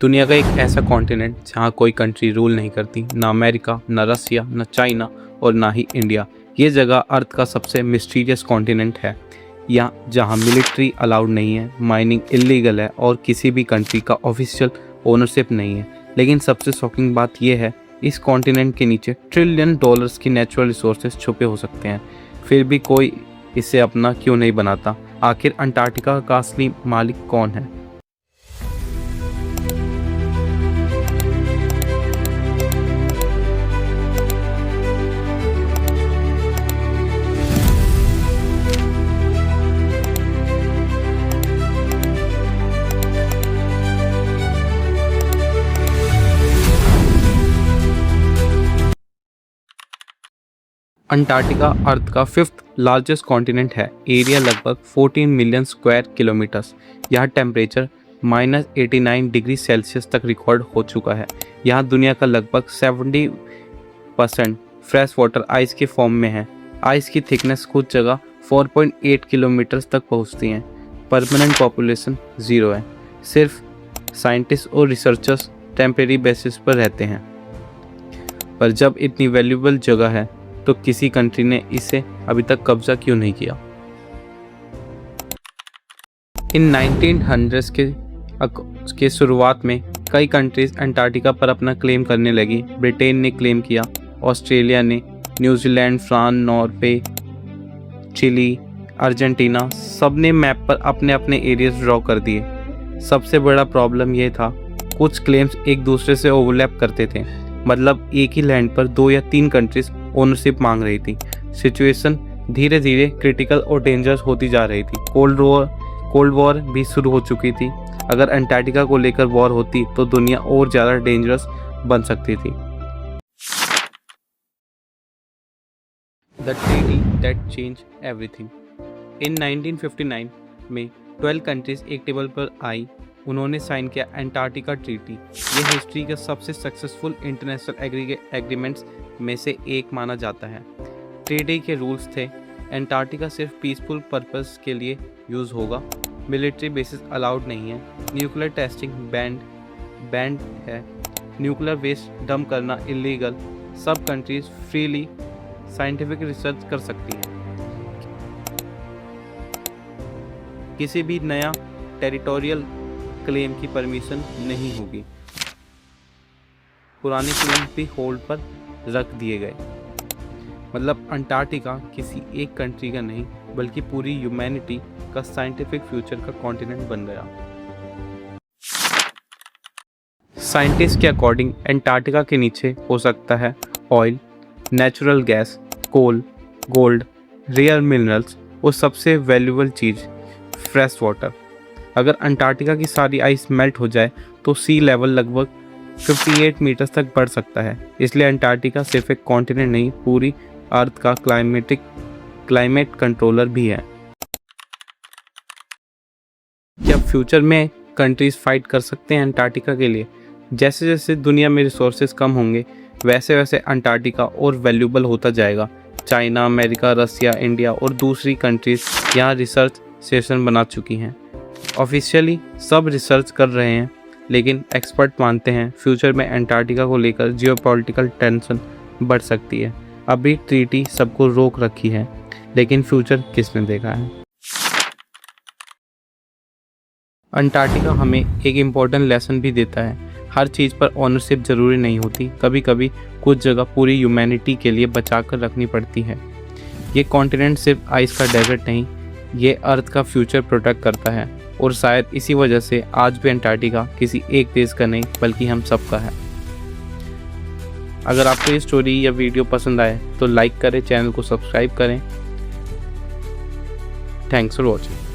दुनिया का एक ऐसा कॉन्टिनेंट जहाँ कोई कंट्री रूल नहीं करती, ना अमेरिका, ना रसिया, ना चाइना और ना ही इंडिया। ये जगह अर्थ का सबसे मिस्टीरियस कॉन्टिनेंट है। यहाँ जहाँ मिलिट्री अलाउड नहीं है, माइनिंग इलीगल है और किसी भी कंट्री का ऑफिशियल ओनरशिप नहीं है। लेकिन सबसे शॉकिंग बात यह है, इस कॉन्टिनेंट के नीचे ट्रिलियन डॉलर्स की नेचुरल रिसोर्सेज छुपे हो सकते हैं, फिर भी कोई इसे अपना क्यों नहीं बनाता। आखिर अंटार्कटिका का असली मालिक कौन है? अंटार्कटिका अर्थ का 5th लार्जेस्ट कॉन्टिनेंट है। एरिया लगभग 14 मिलियन स्क्वायर किलोमीटर्स। यहाँ टेम्परेचर -89 डिग्री सेल्सियस तक रिकॉर्ड हो चुका है। यहाँ दुनिया का लगभग 70% फ्रेश वाटर आइस के फॉर्म में है। आइस की थिकनेस कुछ जगह 4.8 किलोमीटर तक पहुँचती है। परमानेंट पॉपुलेशन 0 है। सिर्फ साइंटिस्ट और रिसर्चर्स टेम्परेरी बेसिस पर रहते हैं। पर जब इतनी वैल्यूएबल जगह है तो किसी कंट्री ने इसे अभी तक कब्जा क्यों नहीं किया? इन 1900s के शुरुआत में कई कंट्रीज अंटार्कटिका पर अपना क्लेम करने लगी। ब्रिटेन ने क्लेम किया, ऑस्ट्रेलिया ने, New Zealand, France, Norway, Chile, Argentina, सब ने मैप पर अपने अपने एरियाज ड्रॉ कर दिए। सबसे बड़ा प्रॉब्लम यह था, कुछ क्लेम्स एक दूसरे से ओवरलैप करते थे। मतलब एक ही लैंड पर 2 या 3 कंट्रीज ओनरशिप मांग रही थी। सिचुएशन धीरे धीरे क्रिटिकल और डेंजरस होती जा रही थी। कोल्ड वॉर भी शुरू हो चुकी थी। अगर अंटार्कटिका को लेकर वॉर होती तो दुनिया और ज़्यादा डेंजरस बन सकती थी। The treaty that change everything. In 1959 में 12 कंट्रीज एक टेबल पर आई। उन्होंने साइन किया अंटार्कटिका ट्रीटी। ये हिस्ट्री के सबसे सक्सेसफुल इंटरनेशनल एग्रीमेंट्स में से एक माना जाता है। ट्रीटी के रूल्स थे, अंटार्कटिका सिर्फ पीसफुल पर्पस के लिए यूज़ होगा, मिलिट्री बेसिस अलाउड नहीं है, न्यूक्लियर टेस्टिंग बैंड है, न्यूक्लियर वेस्ट डंप करना इलीगल, सब कंट्रीज फ्रीली साइंटिफिक रिसर्च कर सकती हैं, किसी भी नया टेरिटोरियल क्लेम की परमिशन नहीं होगी, पुराने क्लेम भी होल्ड पर रख दिए गए। मतलब अंटार्कटिका किसी एक कंट्री का नहीं बल्कि पूरी ह्यूमैनिटी का साइंटिफिक फ्यूचर का कॉन्टिनेंट बन गया। साइंटिस्ट के अकॉर्डिंग अंटार्कटिका के नीचे हो सकता है ऑयल, नेचुरल गैस, कोल, गोल्ड, रेयर मिनरल्स और सबसे वैल्यूएबल चीज़ फ्रेश वाटर। अगर अंटार्कटिका की सारी आइस मेल्ट हो जाए तो सी लेवल लगभग 58 मीटर तक बढ़ सकता है। इसलिए अंटार्कटिका सिर्फ एक कॉन्टिनेंट नहीं, पूरी अर्थ का क्लाइमेट कंट्रोलर भी है। क्या फ्यूचर में कंट्रीज फाइट कर सकते हैं अंटार्कटिका के लिए? जैसे जैसे दुनिया में रिसोर्सेज कम होंगे वैसे वैसे अंटार्कटिका और वैल्यूएबल होता जाएगा। चाइना, अमेरिका, रसिया, इंडिया और दूसरी कंट्रीज यहाँ रिसर्च स्टेशन बना चुकी हैं। ऑफिशियली सब रिसर्च कर रहे हैं, लेकिन एक्सपर्ट मानते हैं फ्यूचर में अंटार्कटिका को लेकर जियोपॉलिटिकल टेंशन बढ़ सकती है। अभी ट्रीटी सबको रोक रखी है, लेकिन फ्यूचर किसने देखा है? अंटार्कटिका हमें एक इम्पोर्टेंट लेसन भी देता है। हर चीज़ पर ओनरशिप ज़रूरी नहीं होती। कभी कभी कुछ जगह पूरी ह्यूमैनिटी के लिए बचा कर रखनी पड़ती है। ये कॉन्टिनेंट सिर्फ आइस का डेजर्ट नहीं, ये अर्थ का फ्यूचर प्रोटेक्ट करता है और शायद इसी वजह से आज भी अंटार्कटिका किसी एक देश का नहीं बल्कि हम सबका है। अगर आपको ये स्टोरी या वीडियो पसंद आए तो लाइक करें, चैनल को सब्सक्राइब करें। Thanks for watching.